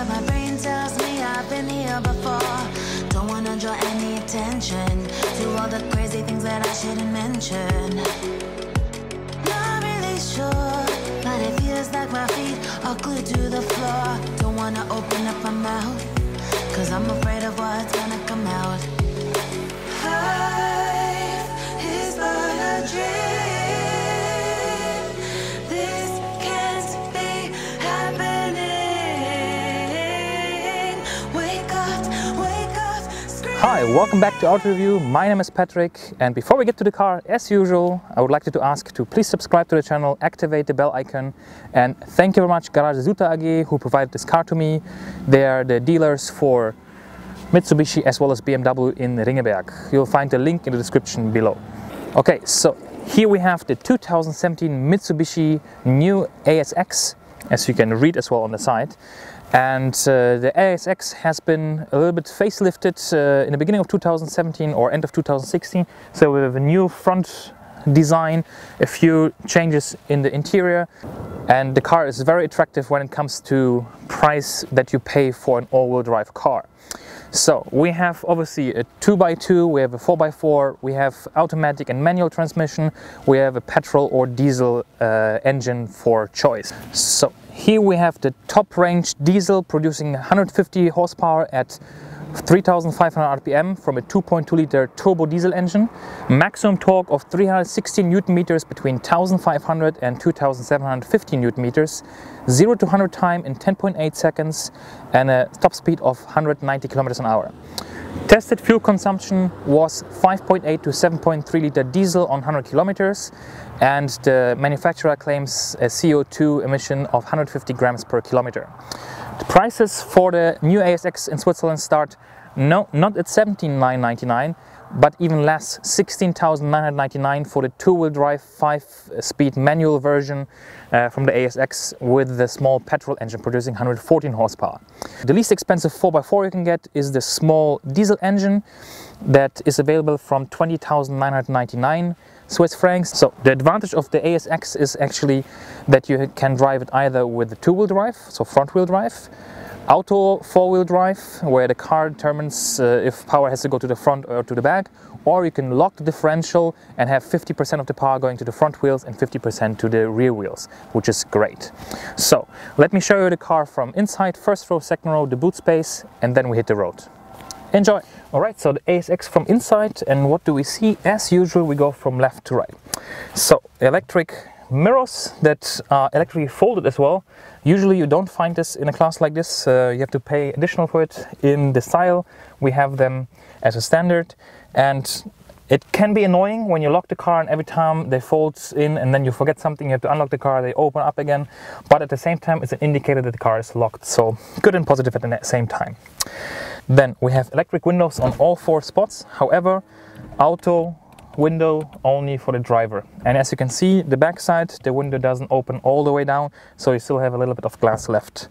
but my brain tells me I've been here before. Don't wanna draw any attention to all the crazy things that I shouldn't mention. Not really sure, but it feels like my feet are glued to the floor. Don't wanna open up my mouth, cause I'm afraid of what's gonna come out. Life is but a dream. This can't be happening. Wake up, scream. Hi, welcome back to AutoReview. My name is Patrick, and before we get to the car, as usual, I would like you to ask to please subscribe to the channel, activate the bell icon, and thank you very much Garage Suta AG who provided this car to me. They are the dealers for Mitsubishi as well as BMW in Ringgenberg. You'll find the link in the description below. Okay, so here we have the 2017 Mitsubishi new ASX, as you can read as well on the side. And the ASX has been a little bit facelifted in the beginning of 2017 or end of 2016. So we have a new front design, a few changes in the interior, and the car is very attractive when it comes to price that you pay for an all-wheel drive car. So we have obviously a 2x2, we have a 4x4, we have automatic and manual transmission, we have a petrol or diesel engine for choice. So here we have the top range diesel producing 150 horsepower at 3,500 RPM from a 2.2 liter turbo diesel engine, maximum torque of 316 Newton meters between 1,500 and 2,750 Newton meters, 0 to 100 time in 10.8 seconds, and a top speed of 190 kilometers an hour. Tested fuel consumption was 5.8 to 7.3 liter diesel on 100 kilometers, and the manufacturer claims a CO2 emission of 150 grams per kilometer. The prices for the new ASX in Switzerland start not at 17,999, but even less, 16,999 for the two-wheel drive 5-speed manual version from the ASX with the small petrol engine producing 114 horsepower. The least expensive 4x4 you can get is the small diesel engine that is available from 20,999 Swiss francs. So the advantage of the ASX is actually that you can drive it either with the two-wheel drive, so front-wheel drive, auto four-wheel drive, where the car determines if power has to go to the front or to the back, or you can lock the differential and have 50% of the power going to the front wheels and 50% to the rear wheels, which is great. So let me show you the car from inside, first row, second row, the boot space, and then we hit the road. Enjoy! Alright, so the ASX from inside, and what do we see? As usual, we go from left to right. So electric mirrors that are electrically folded as well. Usually you don't find this in a class like this, you have to pay additional for it. In the style we have them as a standard, and it can be annoying when you lock the car and every time they fold in and then you forget something, you have to unlock the car, they open up again, but at the same time it's an indicator that the car is locked, so good and positive at the same time. Then we have electric windows on all 4 spots, however auto window only for the driver, and as you can see the back side, the window doesn't open all the way down, so you still have a little bit of glass left.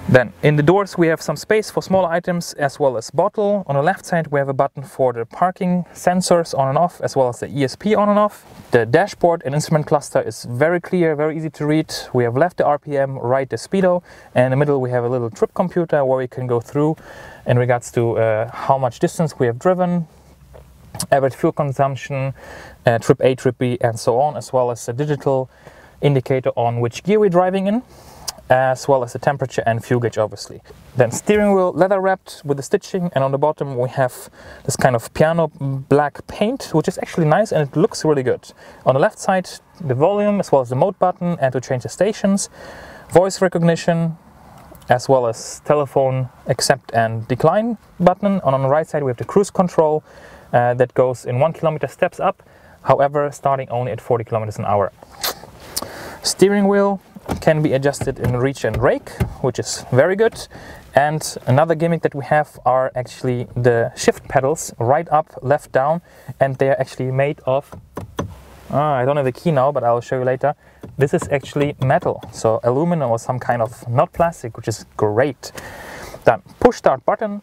Then in the doors we have some space for smaller items as well as bottle. On the left side we have a button for the parking sensors on and off, as well as the ESP on and off. The dashboard and instrument cluster is very clear, very easy to read. We have left the RPM, right the speedo, and in the middle we have a little trip computer where we can go through in regards to how much distance we have driven, average fuel consumption, trip A, trip B, and so on, as well as a digital indicator on which gear we're driving in, as well as the temperature and fuel gauge obviously. Then steering wheel leather wrapped with the stitching, and on the bottom we have this kind of piano black paint, which is actually nice and it looks really good. On the left side the volume as well as the mode button and to change the stations, voice recognition, as well as telephone accept and decline button. And on the right side we have the cruise control that goes in 1 kilometer steps up, however starting only at 40 kilometers an hour. Steering wheel can be adjusted in reach and rake, which is very good. And another gimmick that we have are actually the shift pedals, right up, left down, and they are actually made of, I don't have the key now, but I'll show you later. This is actually metal, so aluminum or some kind of, not plastic, which is great. Then push start button.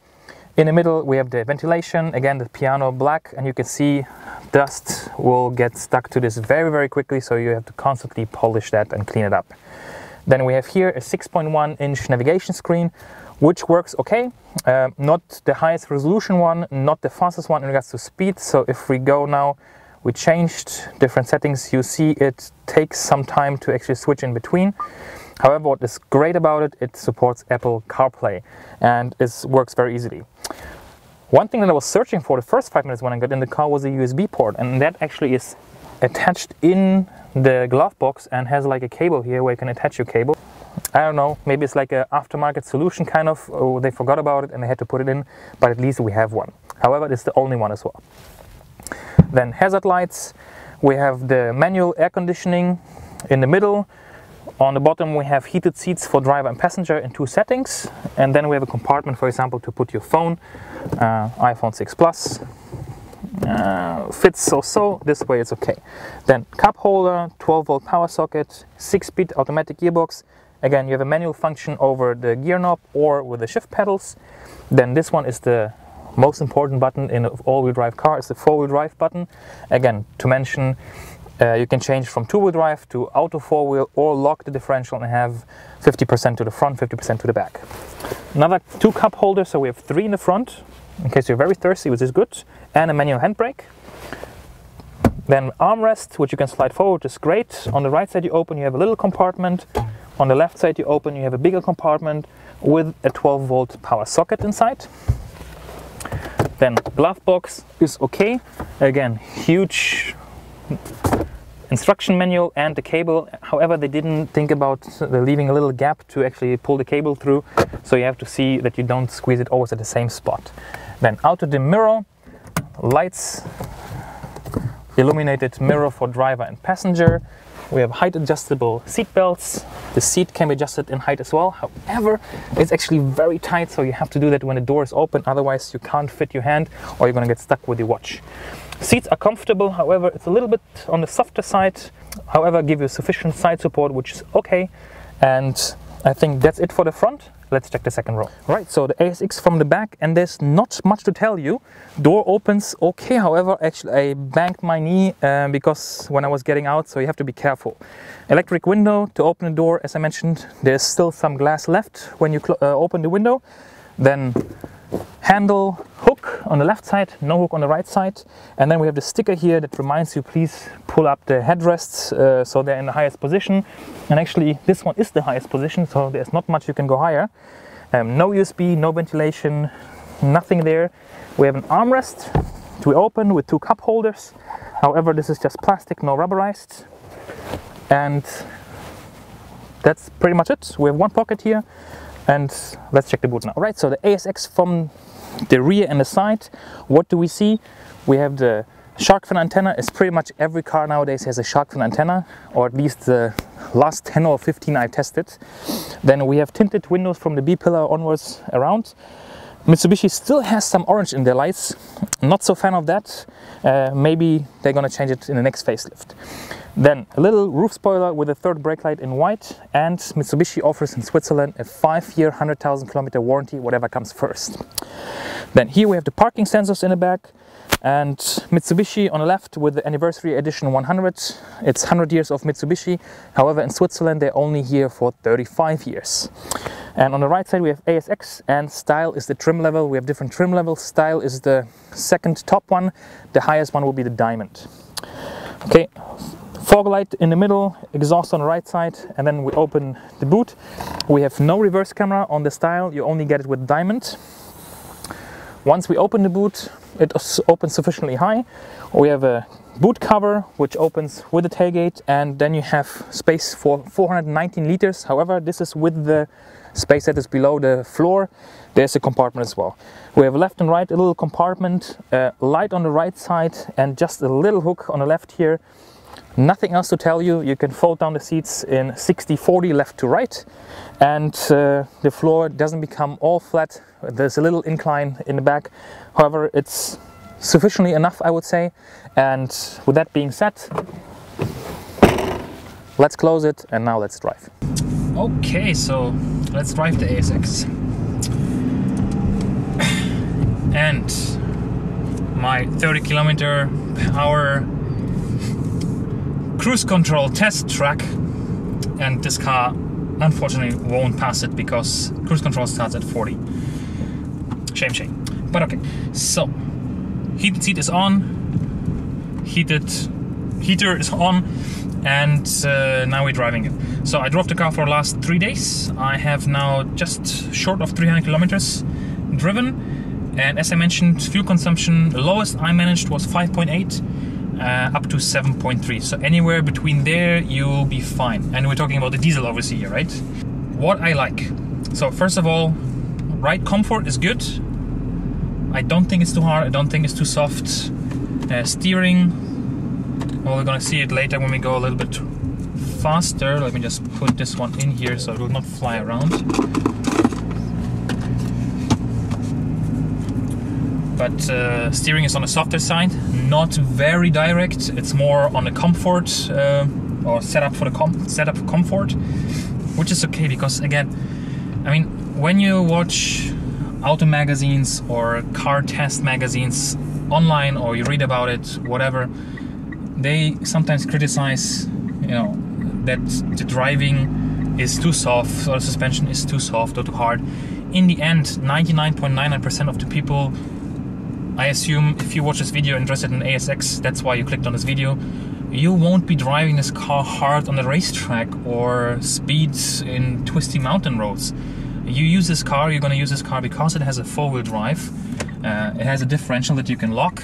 In the middle we have the ventilation, again the piano black, and you can see dust will get stuck to this very quickly, so you have to constantly polish that and clean it up. Then we have here a 6.1-inch navigation screen, which works okay. Not the highest resolution one, not the fastest one in regards to speed. So if we go now, we changed different settings, you see it takes some time to actually switch in between. However, what is great about it, it supports Apple CarPlay and it works very easily. One thing that I was searching for the first 5 minutes when I got in the car was a USB port, and that actually is attached in the glove box and has like a cable here where you can attach your cable. I don't know, maybe it's like an aftermarket solution kind of, or they forgot about it and they had to put it in, but at least we have one. However, it's the only one as well. Then hazard lights, we have the manual air conditioning in the middle. On the bottom we have heated seats for driver and passenger in 2 settings, and then we have a compartment, for example, to put your phone, iPhone 6 Plus. Fits so, this way it's okay. Then cup holder, 12-volt power socket, 6-speed automatic gearbox. Again, you have a manual function over the gear knob or with the shift pedals. Then this one is the most important button in an all-wheel drive car, is the 4-wheel drive button. Again, to mention, you can change from 2-wheel drive to auto 4-wheel or lock the differential and have 50% to the front, 50% to the back. Another 2 cup holders, so we have 3 in the front in case you're very thirsty, which is good, and a manual handbrake. Then armrest, which you can slide forward, is great. On the right side you open, you have a little compartment. On the left side you open, you have a bigger compartment with a 12-volt power socket inside. Then glove box is okay. Again, huge instruction manual and the cable. However, they didn't think about leaving a little gap to actually pull the cable through, so you have to see that you don't squeeze it always at the same spot. Then auto dim mirror, lights, illuminated mirror for driver and passenger. We have height adjustable seat belts. The seat can be adjusted in height as well. However, it's actually very tight, so you have to do that when the door is open, otherwise you can't fit your hand or you're gonna get stuck with your watch. Seats are comfortable, however, it's a little bit on the softer side. However, give you sufficient side support, which is okay. And I think that's it for the front. Let's check the second row. Right, so the ASX from the back, and there's not much to tell you. Door opens okay, however, actually I banged my knee because when I was getting out, so you have to be careful. Electric window to open the door, as I mentioned, there's still some glass left when you open the window. Then handle hook on the left side, no hook on the right side, and then we have the sticker here that reminds you, please pull up the headrests so they're in the highest position. And actually this one is the highest position, so there's not much you can go higher. No USB, no ventilation, nothing there. We have an armrest to open with 2 cup holders. However, this is just plastic, no rubberized, and that's pretty much it. We have 1 pocket here. And let's check the boot now. Right, so the ASX from the rear and the side, what do we see? We have the shark fin antenna. It's pretty much every car nowadays has a shark fin antenna, or at least the last 10 or 15 I tested. Then we have tinted windows from the B-pillar onwards around. Mitsubishi still has some orange in their lights. Not so fan of that. Maybe they're gonna change it in the next facelift. Then a little roof spoiler with a 3rd brake light in white, and Mitsubishi offers in Switzerland a 5-year, 100,000 kilometer warranty, whatever comes first. Then here we have the parking sensors in the back, and Mitsubishi on the left with the anniversary edition 100. It's 100 years of Mitsubishi. However, in Switzerland they're only here for 35 years. And on the right side we have ASX, and style is the trim level. We have different trim levels. Style is the 2nd top one. The highest one will be the diamond. Okay, fog light in the middle, exhaust on the right side, and then we open the boot. We have no reverse camera on the style. You only get it with diamond. Once we open the boot, it opens sufficiently high. We have a boot cover which opens with the tailgate, and then you have space for 419 liters. However, this is with the space that is below the floor. There's a compartment as well. We have left and right a little compartment, light on the right side, and just a little hook on the left here. Nothing else to tell you. You can fold down the seats in 60-40 left to right, and the floor doesn't become all flat. There's a little incline in the back. However, it's sufficiently enough, I would say. And with that being said, let's close it, and now let's drive. Okay, so let's drive the ASX. And my 30 kilometer power cruise control test track, and this car unfortunately won't pass it because cruise control starts at 40. Shame, shame. But okay, so heated seat is on, heater is on, and now we're driving it. So I drove the car for the last 3 days. I have now just short of 300 kilometers driven, and as I mentioned, fuel consumption, the lowest I managed was 5.8 up to 7.3. So anywhere between there you'll be fine. And we're talking about the diesel obviously here, right? What I like. So first of all, ride comfort is good. I don't think it's too hard, I don't think it's too soft. Steering, well, we're gonna see it later when we go a little bit faster. Let me just put this one in here so it will not fly around. But steering is on the softer side, not very direct. It's more on the comfort or setup for comfort, which is okay because again, I mean, when you watch auto magazines or car test magazines online or you read about it, whatever, they sometimes criticize, you know, that the driving is too soft or the suspension is too soft or too hard. In the end, 99.99% of the people, I assume, if you watch this video interested in ASX, that's why you clicked on this video, you won't be driving this car hard on the racetrack or speeds in twisty mountain roads. You use this car, you're going to use this car because it has a four-wheel drive, it has a differential that you can lock,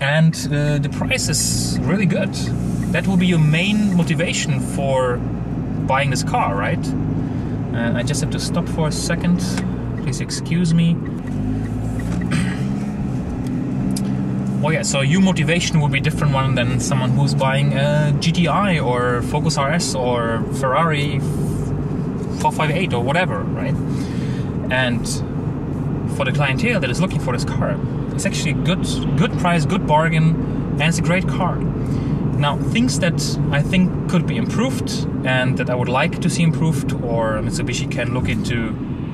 and the price is really good. That will be your main motivation for buying this car, right? I just have to stop for a second, please excuse me. Well, yeah, so your motivation will be different one than someone who's buying a GTI or Focus RS or Ferrari 458 or whatever, right? And for the clientele that is looking for this car, it's actually good price, good bargain, and it's a great car. Now, things that I think could be improved and that I would like to see improved, or Mitsubishi can look into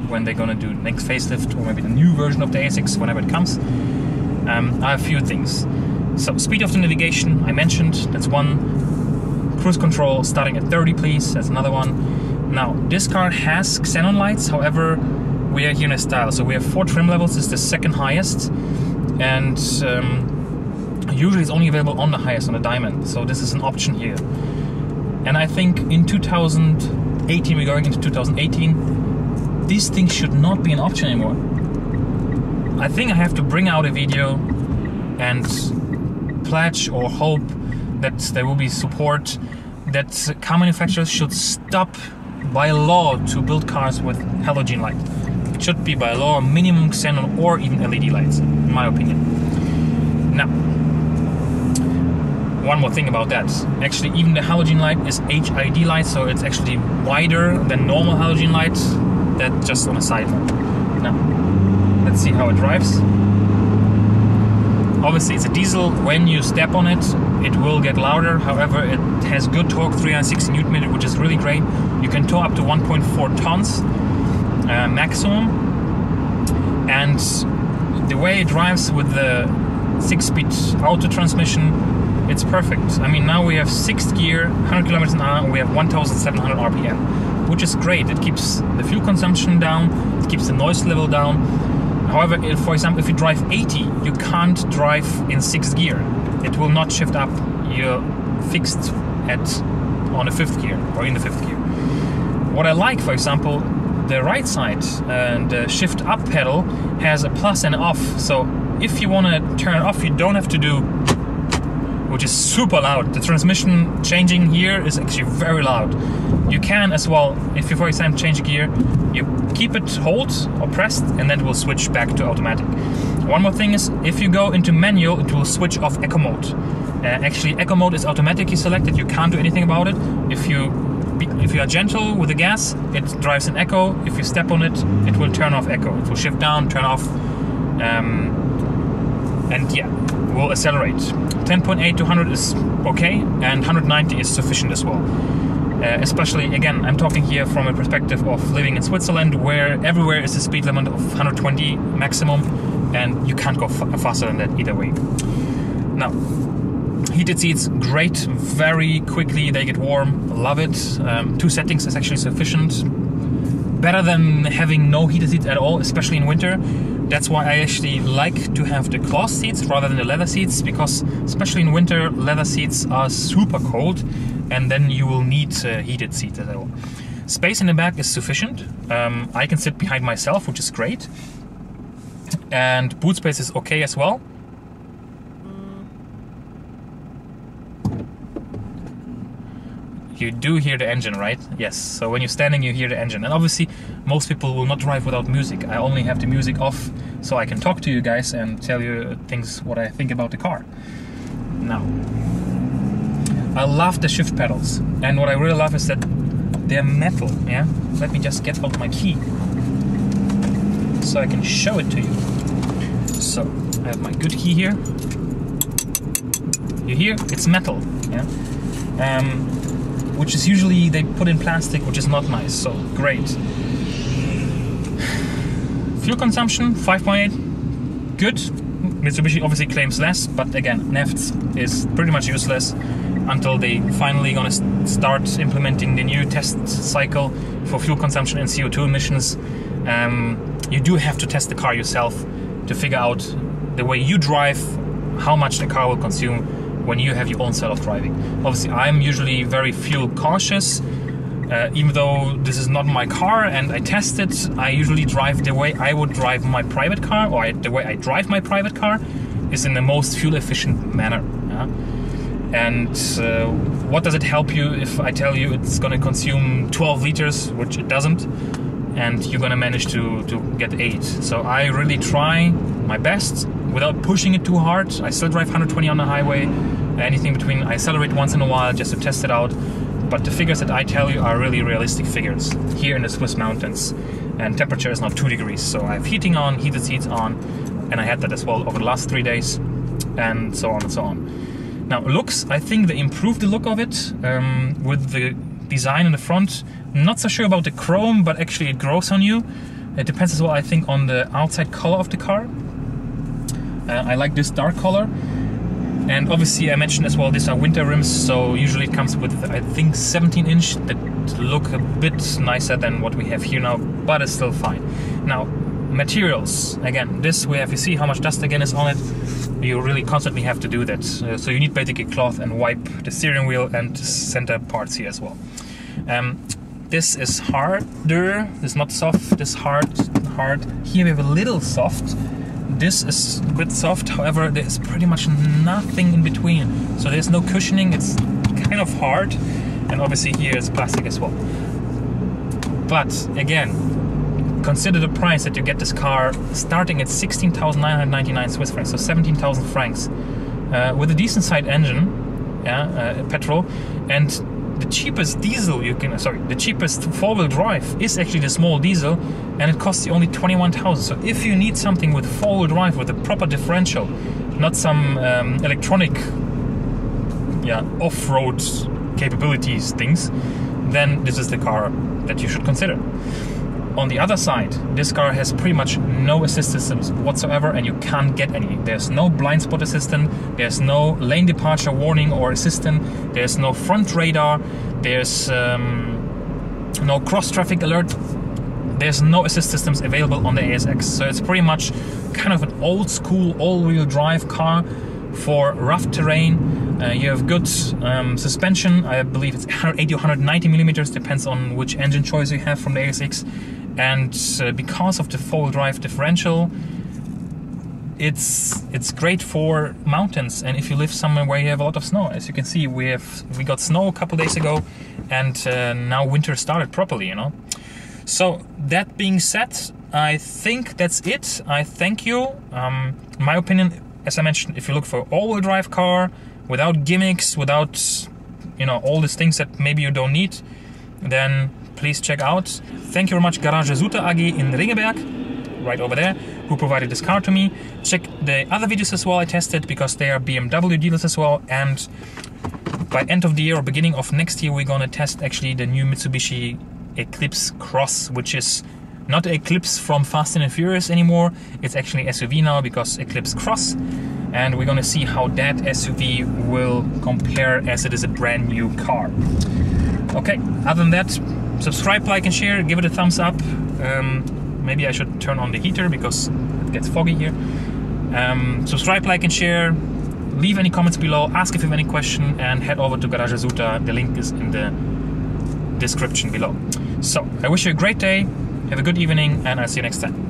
when they're gonna do next facelift or maybe the new version of the ASX whenever it comes. I have a few things. So speed of the navigation, I mentioned, that's one. Cruise control starting at 30, please, that's another one. Now, this car has xenon lights, however, we are here in a style. So we have 4 trim levels, it's the second highest, and usually it's only available on the highest, on the diamond. So this is an option here. And I think in 2018, we're going into 2018, these things should not be an option anymore. I think I have to bring out a video and pledge or hope that there will be support that car manufacturers should stop by law to build cars with halogen light. It should be by law minimum xenon or even LED lights, in my opinion. Now, one more thing about that. Actually, even the halogen light is HID light, so it's actually wider than normal halogen light. That's just on a side note. Now, let's see how it drives. Obviously it's a diesel. When you step on it, it will get louder. However, it has good torque, 360 Nm, which is really great. You can tow up to 1.4 tons maximum. And the way it drives with the 6-speed auto transmission, it's perfect. I mean, now we have 6th gear, 100 km an hour, and we have 1,700 RPM, which is great. It keeps the fuel consumption down, it keeps the noise level down. However, for example, if you drive 80, you can't drive in 6th gear. It will not shift up. You're fixed on the 5th gear or in the 5th gear. What I like, for example, the right side and the shift up pedal has a plus and off. So if you want to turn it off, you don't have to do, which is super loud. The transmission changing here is actually very loud. You can as well, if you for example change a gear, you keep it hold or pressed and then it will switch back to automatic. One more thing is, if you go into manual, it will switch off eco mode. Actually, eco mode is automatically selected, you can't do anything about it. If you are gentle with the gas, it drives in eco. If you step on it, it will turn off eco. It will shift down, turn off, and yeah, will accelerate. 10.8 to 100 is okay, and 190 is sufficient as well. Especially, again, I'm talking here from a perspective of living in Switzerland, where everywhere is a speed limit of 120 maximum, and you can't go faster than that either way. Now, Heated seats, great, very quickly they get warm, love it. 2 settings is actually sufficient. Better than having no heated seats at all, especially in winter. That's why I actually like to have the cloth seats rather than the leather seats, because especially in winter, leather seats are super cold, and then you will need heated seats as well. Space in the back is sufficient. I can sit behind myself, which is great. And boot space is okay as well. You do hear the engine, right? Yes, so when you're standing you hear the engine. And obviously most people will not drive without music. I only have the music off so I can talk to you guys and tell you things what I think about the car. Now, I love the shift pedals, and what I really love is that they're metal, yeah? Let me just get out my key so I can show it to you. So, I have my good key here. You hear? It's metal, yeah? Which is usually they put in plastic, which is not nice, so great. Fuel consumption, 5.8, good. Mitsubishi obviously claims less, but again, nafts is pretty much useless until they finally gonna start implementing the new test cycle for fuel consumption and CO2 emissions. You do have to test the car yourself to figure out the way you drive, how much the car will consume when you have your own style of driving. Obviously, I'm usually very fuel cautious, even though this is not my car and I test it. I usually drive the way I would drive my private car, or the way I drive my private car is in the most fuel efficient manner. Yeah? And what does it help you if I tell you it's going to consume 12 liters, which it doesn't, and you're going to manage to get 8. So I really try my best without pushing it too hard. I still drive 120 on the highway, anything between, I accelerate once in a while just to test it out. But the figures that I tell you are really realistic figures here in the Swiss mountains. And temperature is not 2 degrees, so I have heating on, heated seats on, and I had that as well over the last 3 days, and so on and so on. Now, looks, I think they improved the look of it with the design in the front. Not so sure about the chrome, but actually it grows on you. It depends as well, I think, on the outside color of the car. I like this dark color. And obviously I mentioned as well, these are winter rims, so usually it comes with, I think, 17-inch that look a bit nicer than what we have here now, but it's still fine. Now, materials. Again, this we have, you see how much dust again is on it. You really constantly have to do that. So you need basically cloth and wipe the steering wheel and center parts here as well. This is harder, this is not soft, this hard. Here we have a little soft. This is a bit soft, however, there's pretty much nothing in between. So there's no cushioning, it's kind of hard. And obviously here is plastic as well. But again, consider the price that you get this car starting at 16,999 Swiss francs, so 17,000 francs. With a decent sized engine, petrol, and the cheapest diesel you can, the cheapest four-wheel drive is actually the small diesel, and it costs you only 21,000. So if you need something with four-wheel drive with a proper differential, not some electronic, off-road capabilities things, then this is the car that you should consider. On the other side, this car has pretty much no assist systems whatsoever, and you can't get any. There's no blind spot assistant, there's no lane departure warning or assistant, there's no front radar, there's no cross traffic alert, there's no assist systems available on the ASX. So it's pretty much kind of an old school all-wheel drive car for rough terrain. You have good suspension. I believe it's 180 or 190 millimeters, depends on which engine choice you have from the ASX. And because of the four-wheel drive differential, it's great for mountains. And if you live somewhere where you have a lot of snow, as you can see, we got snow a couple days ago, and now winter started properly, you know. So that being said, I think that's it. I thank you. My opinion, as I mentioned, if you look for an all-wheel drive car without gimmicks, without all these things that maybe you don't need, then please check out. Thank you very much, Garage Zuta AG in Ringgenberg, right over there, who provided this car to me. Check the other videos as well I tested, because they are BMW dealers as well. And by end of the year or beginning of next year, we're gonna test actually the new Mitsubishi Eclipse Cross, which is not Eclipse from Fast and Furious anymore. It's actually SUV now, because Eclipse Cross. and we're gonna see how that SUV will compare as it is a brand new car. Okay, other than that, subscribe, like and share, give it a thumbs up. Maybe I should turn on the heater because it gets foggy here. Subscribe, like and share, leave any comments below, ask if you have any question, and head over to Garage Zuta. The link is in the description below. So I wish you a great day, have a good evening, and I'll see you next time.